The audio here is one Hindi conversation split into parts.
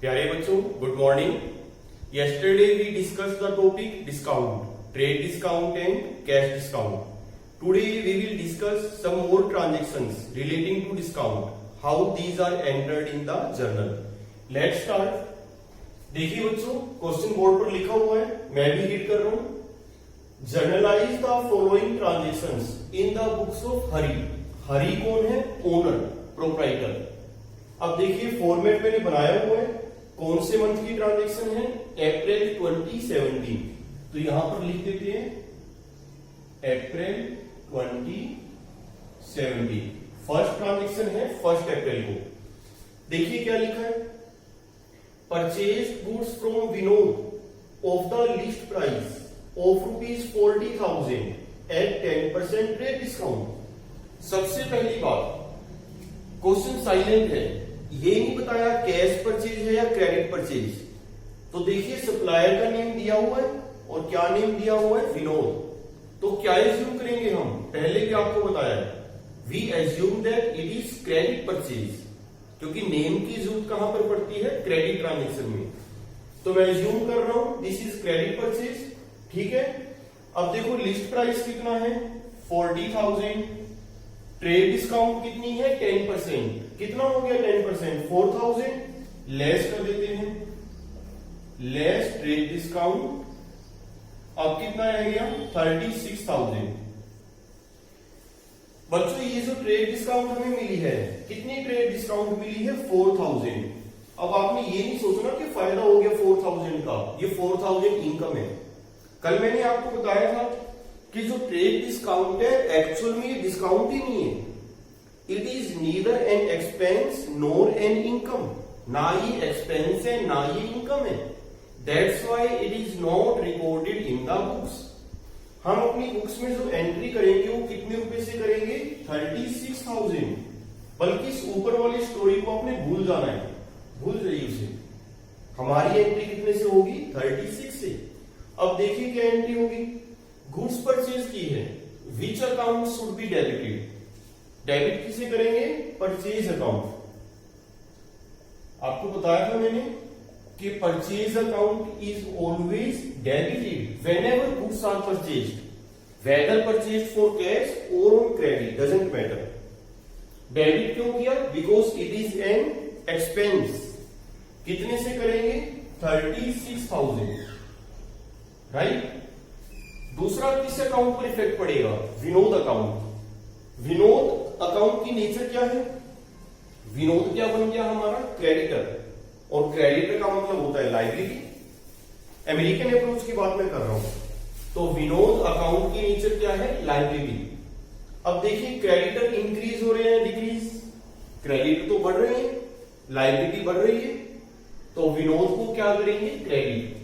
प्यारे बच्चों, good morning. Yesterday we discussed the topic discount, trade discount and cash discount. Today we will discuss some more transactions relating to discount, how these are entered in the journal. Let's start. देखिए बच्चों, क्वेश्चन बोर्ड पर लिखा हुआ है, मैं भी रीड कर रहा हूं। Journalize the following transactions in the books of Hari. Hari कौन है? Owner, proprietor. अब देखिए फॉर्मेट मैंने बनाया हुआ है। कौन से मंथ की ट्रांजेक्शन है? अप्रैल 2017। तो यहां पर लिख देते हैं अप्रैल 2017। फर्स्ट ट्रांजेक्शन है 1 अप्रैल को। देखिए क्या लिखा है, purchase goods from Vinod of the list price of ₹40,000 at 10% trade discount. सबसे पहली बात, क्वेश्चन साइलेंट है, ये नहीं बताया कैश परचेज है या क्रेडिट परचेज। तो देखिए सप्लायर का नेम दिया हुआ है और क्या नेम दिया हुआ है? विनोद। तो क्या एज्यूम करेंगे हम? पहले भी आपको बताया है, we assume that it is credit purchase, क्योंकि नेम की जरूरत कहां पर पड़ती है? क्रेडिट ट्रांजेक्शन में। तो मैं एज्यूम कर रहा हूं दिस इज क्रेडिट परचेज, ठीक है। अब देखो लिस्ट प्राइस कितना है? 40,000। ट्रेड डिस्काउंट कितनी है? 10%। कितना हो गया 10%? 4,000। लेस कर देते हैं, लेस ट्रेड डिस्काउंट। अब कितना रह गया? 36,000। बच्चों ये जो ट्रेड डिस्काउंट हमें मिली है, कितनी ट्रेड डिस्काउंट मिली है? 4,000। अब आपने ये नहीं सोचना कि फायदा हो गया 4,000 का, ये 4,000 इनकम है। कल मैंने आपको बताया था कि जो ट्रेड डिस्काउंट है एक्चुअल में ये डिस्काउंट ही नहीं है। It is neither an expense NOR an income. ना ये एक्सपेंस है ना ये इनकम है। That's why it is not recorded in the books. हम अपनी बुक्स में जो एंट्री करेंगे वो कितने रुपए से करेंगे? 36,000। बल्कि इस ऊपर वाली स्टोरी को आपने भूल जाना है, भूल जाइए उसे। हमारी एंट्री कितने से होगी? 36 से। अब देखिए क्या एंट्री होगी। गुड्स परचेज की है, which account should be debited? Debit किसे करेंगे? Purchase account. आपको बताया था मैंने कि purchase account is always debited whenever goods are purchased, whether purchased for cash or on credit, doesn't matter. Debit क्यों किया? Because it is an expense. कितने से करेंगे? 36,000, राइट। दूसरा किस अकाउंट पर इफेक्ट पड़ेगा? विनोद अकाउंट। विनोद अकाउंट की नेचर क्या है? विनोद क्या बन गया हमारा? क्रेडिटर। और क्रेडिटर का मतलब होता है लाइबिलिटी। अमेरिकन अप्रोच की बात मैं कर रहा हूं। तो विनोद अकाउंट की नेचर क्या है? लाइबिलिटी। अब देखिए क्रेडिटर इंक्रीज हो रहे हैं, डिक्रीज? क्रेडिटर तो बढ़ रहे हैं, लाइबिलिटी बढ़ रही है। तो विनोद को क्या करेंगे? क्रेडिट।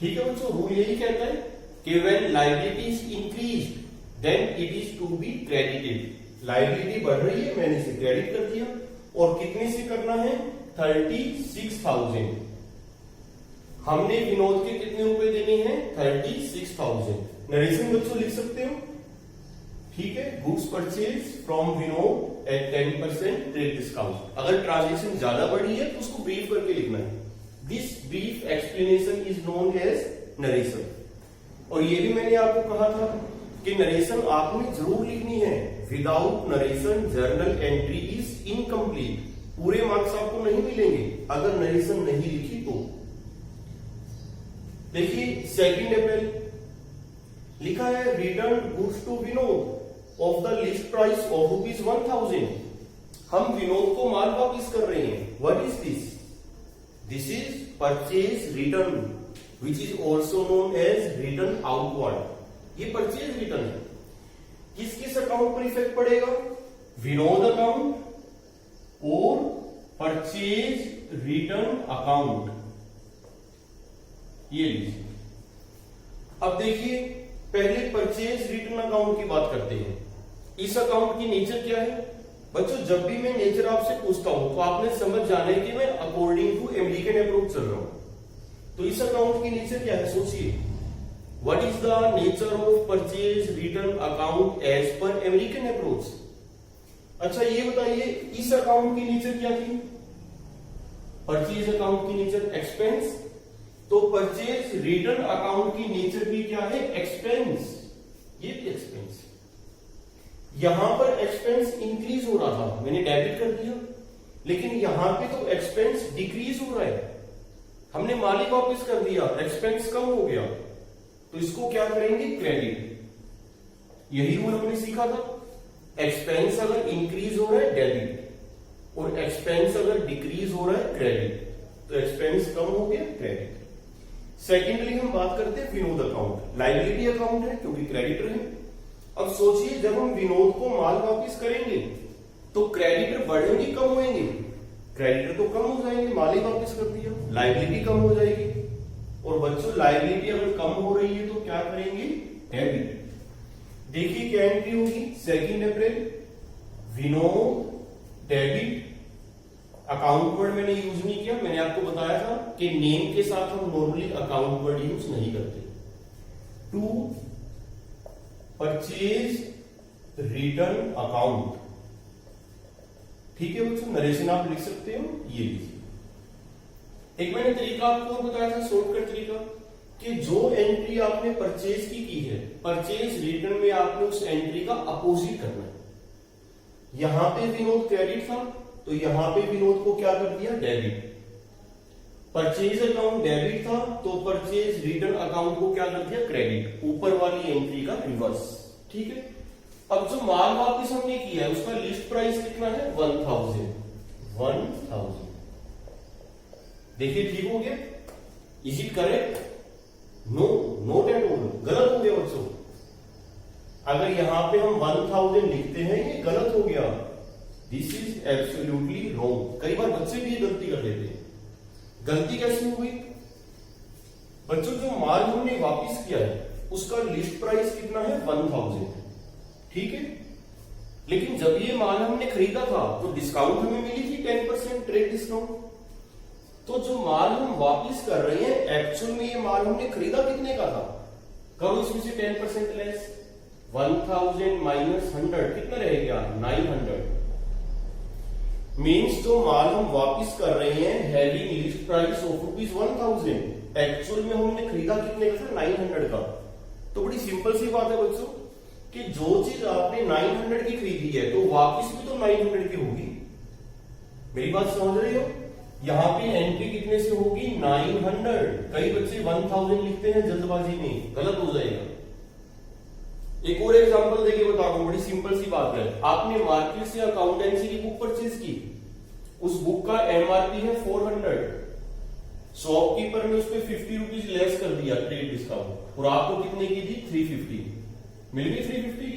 ठीक है बच्चों, रूल यही कहता है कि when liability is increased then it is to be credited. Liability बढ़ रही है, मैंने इसे क्रेडिट कर दिया। और कितने से करना है? 36,000। हमने विनोद के कितने रुपए देने हैं? 36,000। नरेशन बच्चों लिख सकते हो, ठीक है। Goods purchase from Vinod at 10% trade discount. अगर ट्रांजेक्शन ज्यादा बढ़ी है तो उसको ब्रीफ करके लिखना है। This brief explanation is known as narration. और ये भी मैंने आपको कहा था कि नरेशन आपने जरूर लिखनी है। Without narration journal entry is incomplete. पूरे मार्क्स आपको नहीं मिलेंगे अगर नरेशन नहीं लिखी तो। देखिए 2 अप्रैल लिखा है, return goods to Vinod of the list price of ₹1,000। हम विनोद को माल वापिस कर रहे हैं। What is this? This is purchase return, which is also known as return outward. ये परचेज रिटर्न है। किस किस अकाउंट पर इफेक्ट पड़ेगा? विनोद अकाउंट और परचेज रिटर्न अकाउंट। ये लीजिए। अब देखिए पहले परचेज रिटर्न अकाउंट की बात करते हैं। इस अकाउंट की नेचर क्या है? बच्चों जब भी मैं नेचर आपसे पूछता हूं तो आपने समझ जाना है कि मैं अकॉर्डिंग टू अमेरिकन अप्रोच चल रहा हूं। तो इस अकाउंट की नेचर क्या है? सोचिए, what is the nature of purchase return account as per American approach? अच्छा ये बताइए इस अकाउंट की नेचर क्या थी? परचेज अकाउंट की नेचर एक्सपेंस, तो परचेज रिटर्न अकाउंट की नेचर भी क्या है? एक्सपेंस। ये भी एक्सपेंस। यहां पर एक्सपेंस इंक्रीज हो रहा था, मैंने डेबिट कर दिया, लेकिन यहां पे तो एक्सपेंस डिक्रीज हो रहा है, हमने माल ही वापस कर दिया, एक्सपेंस कम हो गया, तो इसको क्या करेंगे? क्रेडिट। यही रूल हमने सीखा था, एक्सपेंस अगर इंक्रीज हो रहा है डेबिट और एक्सपेंस अगर डिक्रीज हो रहा है क्रेडिट, तो एक्सपेंस कम हो गया क्रेडिट। सेकेंडली हम बात करते हैं विनोद अकाउंट, लायबिलिटी अकाउंट है क्योंकि क्रेडिटर है। अब सोचिए जब हम विनोद को माल वापस करेंगे तो क्रेडिटर बढ़ेंगे कम होंगे? क्रेडिटर तो कम हो जाएंगे, माल ही वापस कर दिया, लायबिलिटी कम हो जाएगी। और बच्चों लायबिलिटी अगर कम हो रही है तो क्या करेंगे? डेबिट। देखिए क्या एंट्री होगी? 2 अप्रैल, विनोद डेबिट। अकाउंट वर्ड मैंने यूज नहीं किया, मैंने आपको बताया था कि नेम के साथ हम नॉर्मली अकाउंट वर्ड यूज नहीं करते। 2 परचेज रिटर्न अकाउंट। ठीक है बच्चों, नरेशन आप लिख सकते हो, ये लीजिए। एक मैंने तरीका आपको बताया था, शॉर्टकट तरीका, कि जो एंट्री आपने परचेज की है, परचेज रिटर्न में आपने उस एंट्री का अपोजिट करना है। यहां पे विनोद क्रेडिट था तो यहां पे विनोद को क्या कर दिया? डेबिट। परचेज अकाउंट डेबिट था तो परचेज रिटर्न अकाउंट को क्या कर दिया? क्रेडिट। ऊपर वाली एंट्री का रिवर्स। ठीक है। अब जो माल वापस हमने किया है उसका लिस्ट प्राइस कितना है? 1000। देखिए ठीक हो गया? Is it correct? No, not at all, गलत हो गया बच्चों। अगर यहां पे हम 1000 लिखते हैं ये गलत हो गया, दिस इज एब्सोल्युटली रॉन्ग। कई बार बच्चे भी ये गलती कर देते हैं। गलती कैसे हो गई बच्चों? जो माल हमने वापस किया है उसका लिस्ट प्राइस कितना है? 1000। ठीक है, लेकिन जब ये माल हमने खरीदा था तो डिस्काउंट हमें मिली थी 10% ट्रेड डिस्काउंट। तो जो माल हम वापस कर रहे हैं एक्चुअल में ये माल हमने खरीदा कितने का था? करो इसमें से 10% लेस, 1000 माइनस 100 कितना रहेगा? 900। मीन्स जो माल हम वापस कर रहे हैं having list price of ₹1000, actual में हमने खरीदा कितने का था? 900 का। तो बड़ी सिंपल सी बात है बच्चों कि जो चीज आपने 900 की खरीदी है तो वापस भी तो 900 की होगी। मेरी बात समझ रहे हो? यहां पे एंट्री कितने से होगी? 900। कई बच्चे 1000 लिखते हैं जल्दबाजी में, गलत हो जाएगा। एक और एग्जांपल देके बता दूं, बड़ी सिंपल सी बात है। आपने मार्केट से अकाउंटेंसी की बुक परचेज की, उस बुक का एमआरपी है 400, शॉपकीपर ने उस पर 50 रुपीज लेस कर दिया ट्रेड डिस्काउंट, और आपको कितने की दी? 350। मिल गई 350 की।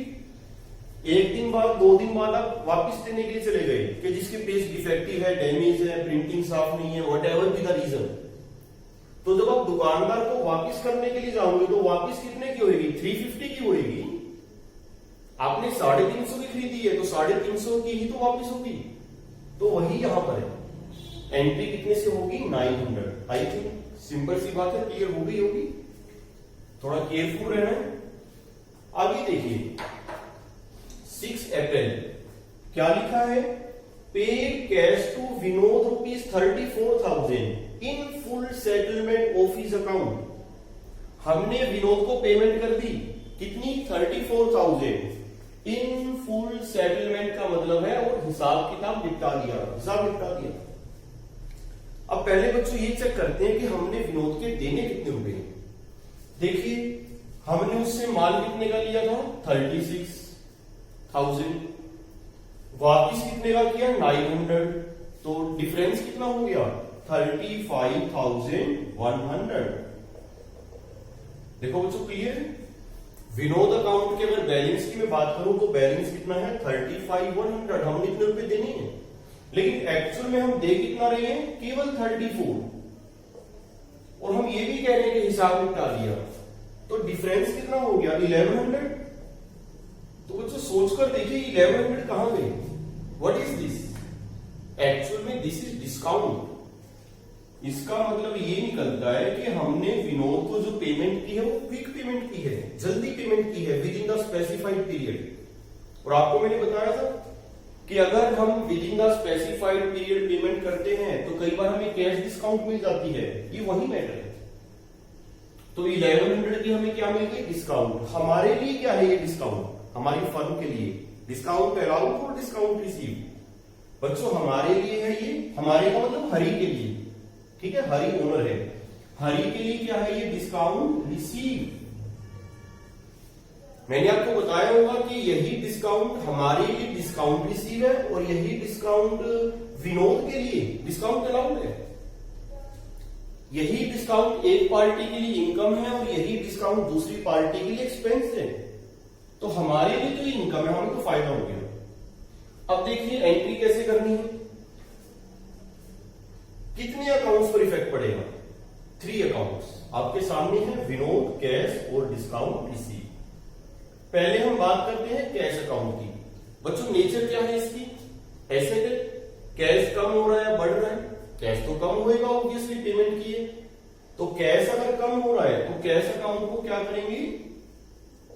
एक दिन बाद 2 दिन बाद आप वापस देने के लिए चले गए कि जिसके पेज डिफेक्टिव है, डैमेज है, प्रिंटिंग साफ नहीं है, व्हाटएवर बी द रीजन। तो जब आप दुकानदार को वापस करने के लिए जाओगे तो वापस कितने की होगी? 350 की होगी। आपने 350 की खरीदी है तो 350 की ही तो वापस होगी। तो वही यहां पर है, एंट्री कितने से होगी? 900। आई थिंक सिंपल सी बात है, क्लियर हो गई होगी। थोड़ा केयरफुल रहना है। आगे देखिए 6 अप्रैल क्या लिखा है? Paid cash to Vinod ₹34,000 in full settlement of his account. हमने विनोद को पेमेंट कर दी कितनी? 34,000 इन फुल सेटलमेंट का मतलब है और हिसाब किताब निपटा दिया, हिसाब निपटा दिया। अब पहले बच्चों ये चेक करते हैं कि हमने विनोद के देने कितने रुपए। देखिए हमने उससे माल कितने का लिया था? 36,000। वापिस कितने का किया? 900। तो डिफरेंस कितना हो गया? 35,100। देखो बच्चों क्लियर? विनोद अकाउंट के अगर बैलेंस की मैं बात करूं तो बैलेंस कितना है? 35,100। हमने इतने रुपए देने हैं, लेकिन एक्चुअल में हम दे कितना रहे हैं? केवल 34। और हम ये भी कह रहे हैं कि हिसाब निपटा दिया, तो डिफरेंस कितना हो गया? 1100। तो बच्चों सोचकर देखिए 1100 कहां गए? What is this? एक्चुअल में दिस इज डिस्काउंट। इसका मतलब ये निकलता है कि हमने विनोद को जो पेमेंट की है वो क्विक पेमेंट की है, जल्दी पेमेंट की है, with in the specified period. और आपको मैंने बताया था कि अगर हम with in the specified period payment करते हैं तो कई बार हमें कैश डिस्काउंट मिल जाती है, ये वही मैटर है। तो 1100 की हमें क्या मिल गई? डिस्काउंट। हमारे लिए क्या है ये डिस्काउंट? हमारी फर्म के लिए डिस्काउंट अलाउड और डिस्काउंट रिसीव। बच्चों हमारे लिए है ये, हमारे का मतलब हरि के लिए, ठीक है, हरि ओनर है, हरि के लिए क्या है ये? Discount receive. मैंने आपको बताया होगा कि यही डिस्काउंट हमारे लिए डिस्काउंट रिसीव है और यही डिस्काउंट विनोद के लिए डिस्काउंट अलाउड है। यही डिस्काउंट एक पार्टी के लिए इनकम है और यही डिस्काउंट दूसरी पार्टी के लिए एक्सपेंस है। तो हमारे लिए तो ये इनकम है, हमें तो फायदा हो गया। अब देखिए एंट्री कैसे करनी है, कितने अकाउंट्स पर इफेक्ट पड़ेगा? 3 अकाउंट्स आपके सामने है, विनोद, कैश और डिस्काउंट रिसीव। पहले हम बात करते हैं कैश अकाउंट की। बच्चों नेचर क्या है इसकी? एसेट है, कैश कम हो रहा है बढ़ रहा है, कैश तो कम होएगा ऑब्वियसली पेमेंट किए। तो कैश अगर कम हो रहा है तो कैश अकाउंट को क्या करेंगे?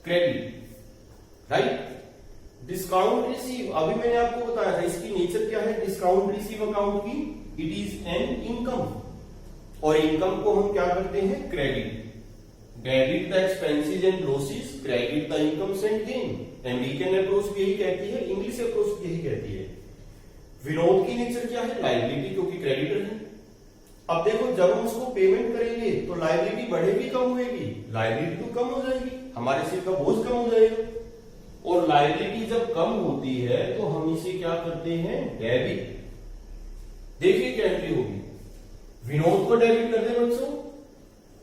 Credit, right. डिस्काउंट रिसीव, अभी मैंने आपको बताया था इसकी नेचर क्या है डिस्काउंट रिसीव अकाउंट की? इट इज एन इनकम, और इनकम को हम क्या करते हैं? Credit. Debit the expenses and losses, credit the incomes and gain. American approach भी यही कहती है, इंग्लिश अप्रोच भी यही कहती है। विनोद की नेचर क्या है? लायबिलिटी, क्योंकि क्रेडिटर है। अब देखो जब हम उसको पेमेंट करेंगे तो लायबिलिटी बढ़ेगी कम होगी? लायबिलिटी तो कम हो जाएगी, हमारे सिर का बोझ कम हो जाएगा। और लायबिलिटी जब कम होती है तो हम इसे क्या करते हैं? डेबिट। देखिए क्या एंट्री होगी, विनोद को डेबिट कर दे बच्चों,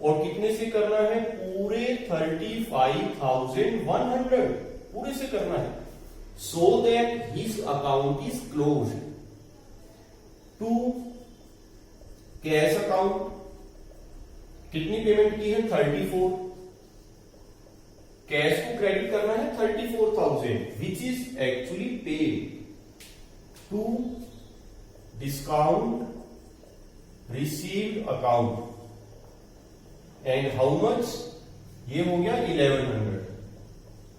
और कितने से करना है? पूरे 35,100 पूरे से करना है। So that his account is closed to cash account. कितनी पेमेंट की है? 34। कैश को क्रेडिट करना है 34,000 which is actually paid to discount received account. And how much? ये हो गया 1100।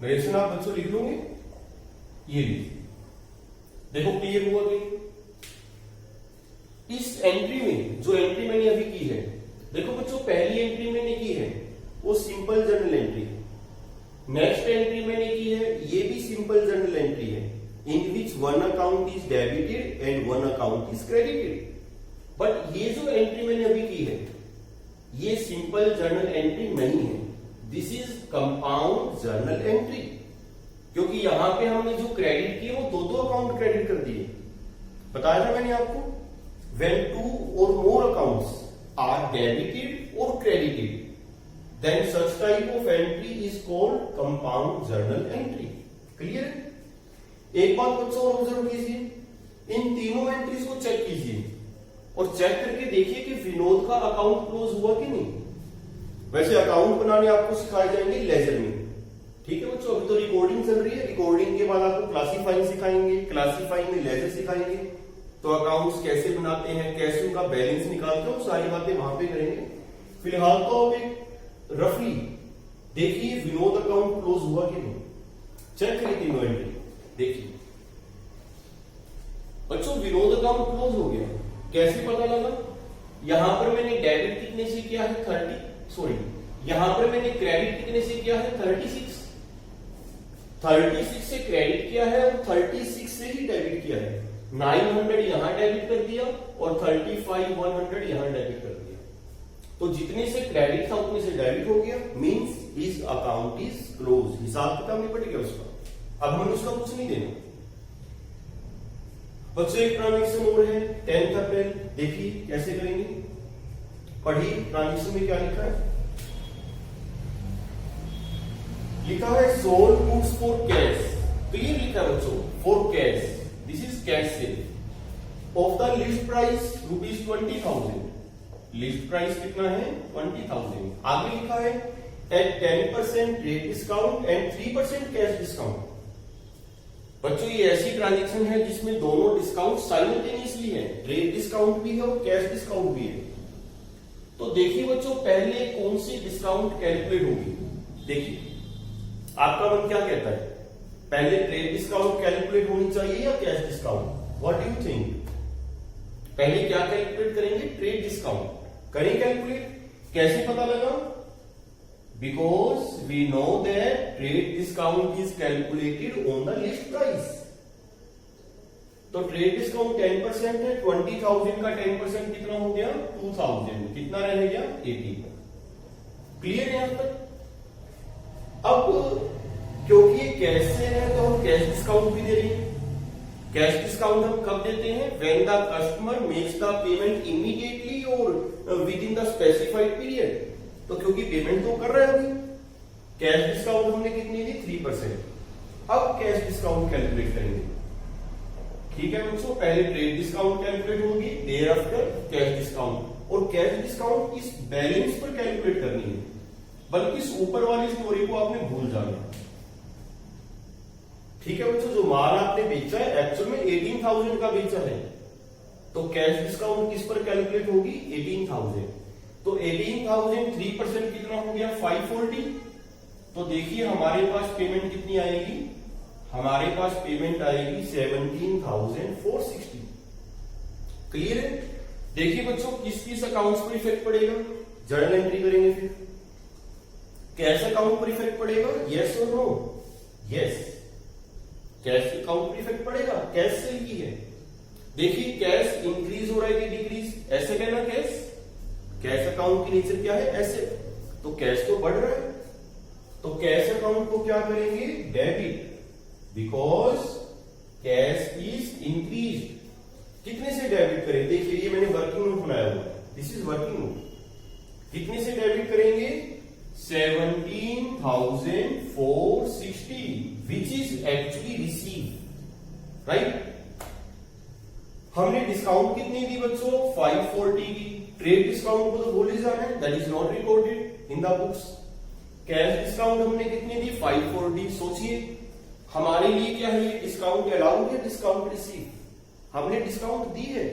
नरेशन आप बच्चों लिख लोगे, ये लिख। देखो क्लियर हुआ कि इस एंट्री में जो एंट्री मैंने अभी की है, देखो बच्चों पहली एंट्री मैंने की है वो सिंपल जर्नल एंट्री है। नेक्स्ट एंट्री मैंने की है ये भी सिंपल जर्नल एंट्री है, in which one account is debited and one account is credited. But ये जो एंट्री मैंने अभी की है ये सिंपल जर्नल एंट्री नहीं है, this is compound journal entry. क्योंकि यहां पे हमने जो क्रेडिट किए वो दो अकाउंट क्रेडिट कर दिए। बताया था मैंने आपको, when 2 or more accounts are debited or credited, then such type of entry is called compound journal entry. Clear? एक बात बच्चों और ऑब्जर्व कीजिए, इन तीनों एंट्रीज को चेक कीजिए और चेक करके देखिए कि विनोद का अकाउंट क्लोज हुआ कि नहीं। वैसे अकाउंट बनाने आपको सिखाए जाएंगे लेजर में, ठीक है बच्चों। अभी तो रिकॉर्डिंग चल रही है, रिकॉर्डिंग के बाद आपको क्लासीफाइंग सिखाएंगे, क्लासीफाइंग में लेजर सिखाएंगे। तो अकाउंट्स कैसे बनाते हैं, कैसे उनका बैलेंस निकालते हैं, सारी बातें वहां पे करेंगे। फिलहाल तो अब एक रफली देखिए विनोद अकाउंट क्लोज हुआ कि नहीं, चेक करिए तीनों एंट्री। देखिए बच्चों विनोद अकाउंट क्लोज हो गया, कैसे पता लगा? यहां पर मैंने डेबिट कितने से किया है 30, यहां पर मैंने क्रेडिट कितने से किया है 36 से क्रेडिट किया है और 36 से ही डेबिट किया है। 900 यहां डेबिट कर दिया और 35,100 यहां डेबिट कर दिया। तो जितने से क्रेडिट था उतने से डेबिट हो गया, means his account is close. हिसाब किताब निपट गया उसका, अब हमें उसका कुछ नहीं देना। बच्चों एक ट्रांजेक्शन और है 10th अप्रैल, देखिए कैसे करेंगे। पढ़िए ट्रांजेक्शन में क्या लिखा है, लिखा है sold goods for cash. Clear लिखा है बच्चों, for cash, this is cash sale of the list price ₹20,000। List price कितना है 20,000। आगे लिखा है at 10% rate discount and 3% cash discount. बच्चों ये ऐसी ट्रांजेक्शन है जिसमें दोनों डिस्काउंट साइमल्टेनियसली है, रेट डिस्काउंट भी है और कैश डिस्काउंट भी है। तो देखिए बच्चों पहले कौन सी डिस्काउंट कैलकुलेट होगी। देखिए आपका मन क्या कहता है, पहले ट्रेड डिस्काउंट कैलकुलेट होनी चाहिए या cash discount? What do you think? पहले क्या कैलकुलेट करेंगे? ट्रेड डिस्काउंट करें कैलकुलेट। कैसे पता लगा? Because we know that trade discount is calculated on the list price. तो ट्रेड डिस्काउंट 10% है, 20,000 का 10% कितना हो गया? 2,000। कितना रह गया? 80। क्लियर है यहां तक? अब क्योंकि ये कैश से है तो हम कैश डिस्काउंट भी दे रहे हैं। कैश डिस्काउंट हम कब देते हैं? When the customer makes the payment immediately or within the specified period. तो क्योंकि पेमेंट तो कर रहा है अभी। कैश डिस्काउंट हमने कितनी दी? 3%। अब कैश डिस्काउंट कैलकुलेट करेंगे। ठीक है बच्चों, पहले ट्रेड डिस्काउंट कैलकुलेट होगी, देयर आफ्टर कैश डिस्काउंट। और कैश डिस्काउंट इस बैलेंस पर कैलकुलेट करनी है, बल्कि इस ऊपर वाली स्टोरी को आपने भूल जाना। ठीक है बच्चों, जो माल आपने बेचा है एक्चुअल में 18,000 का बेचा है, तो कैश डिस्काउंट किस पर कैलकुलेट होगी? 18,000। तो 18,000 3% कितना हो गया? 540। तो देखिए हमारे पास पेमेंट कितनी आएगी? हमारे पास पेमेंट आएगी 17,460। क्लियर है? देखिए बच्चों, किस किस अकाउंट्स पर इफेक्ट पड़ेगा? जर्नल एंट्री करेंगे फिर। कैश अकाउंट पर इफेक्ट पड़ेगा? यस और नो? यस, कैश अकाउंट पर इफेक्ट पड़ेगा। कैश सेल की है, देखिए कैश इंक्रीज हो रहा है कि डिक्रीज? ऐसे कहना कैश। कैश अकाउंट की नेचर क्या है? ऐसे। तो कैश तो बढ़ रहा है, तो कैश अकाउंट को क्या करेंगे? Debit, because cash is increase. कितने से डेबिट करें? देखिए ये मैंने वर्किंग नोट बनाया हुआ है, दिस इज वर्किंग नोट। कितने से डेबिट करेंगे? 17,460 विच इज एक्चुअली रिसीव, राइट। हमने डिस्काउंट कितनी दी बच्चों? 540 की। ट्रेड डिस्काउंट को तो भूल ही जाना है, that is not recorded in the books. Cash discount हमने कितनी दी? 540। सोचिए हमारे लिए क्या है ये? डिस्काउंट अलाउड है, डिस्काउंट रिसीव? हमने डिस्काउंट दी है,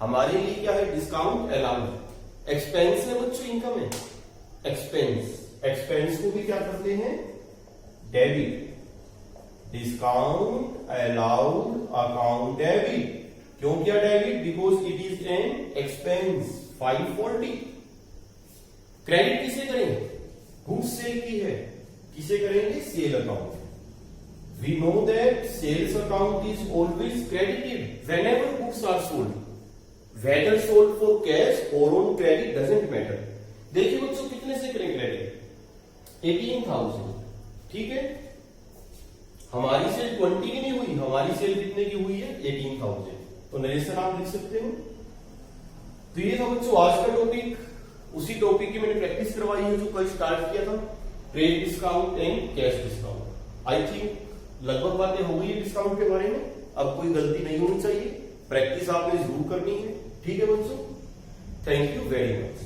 हमारे लिए क्या है? Discount allowed. एक्सपेंस है बच्चों, इनकम है एक्सपेंस। एक्सपेंस को भी क्या करते हैं? Debit. Discount allowed account debit. क्यों किया debit? Because it is an expense. 540। Credit किसे करेंगे? गुड्स सेल की है, किसे करेंगे? Sale account. We know that sales account is always credited whenever books are sold. Whether sold for cash or on credit doesn't matter. देखिए बच्चों कितने से करें क्रेडिट? 18,000। ठीक है, हमारी सेल 20 की नहीं हुई, हमारी सेल कितने की हुई है? 18,000। तो नरेशन आप लिख सकते हो। तो ये था बच्चों आज का टॉपिक। उसी टॉपिक की मैंने प्रैक्टिस करवाई है जो कल स्टार्ट किया था, trade discount and cash discount. I think लगभग बातें हो गई है डिस्काउंट के बारे में। अब कोई गलती नहीं होनी चाहिए, प्रैक्टिस आपने जरूर करनी है। ठीक है बच्चों, थैंक यू वेरी मच।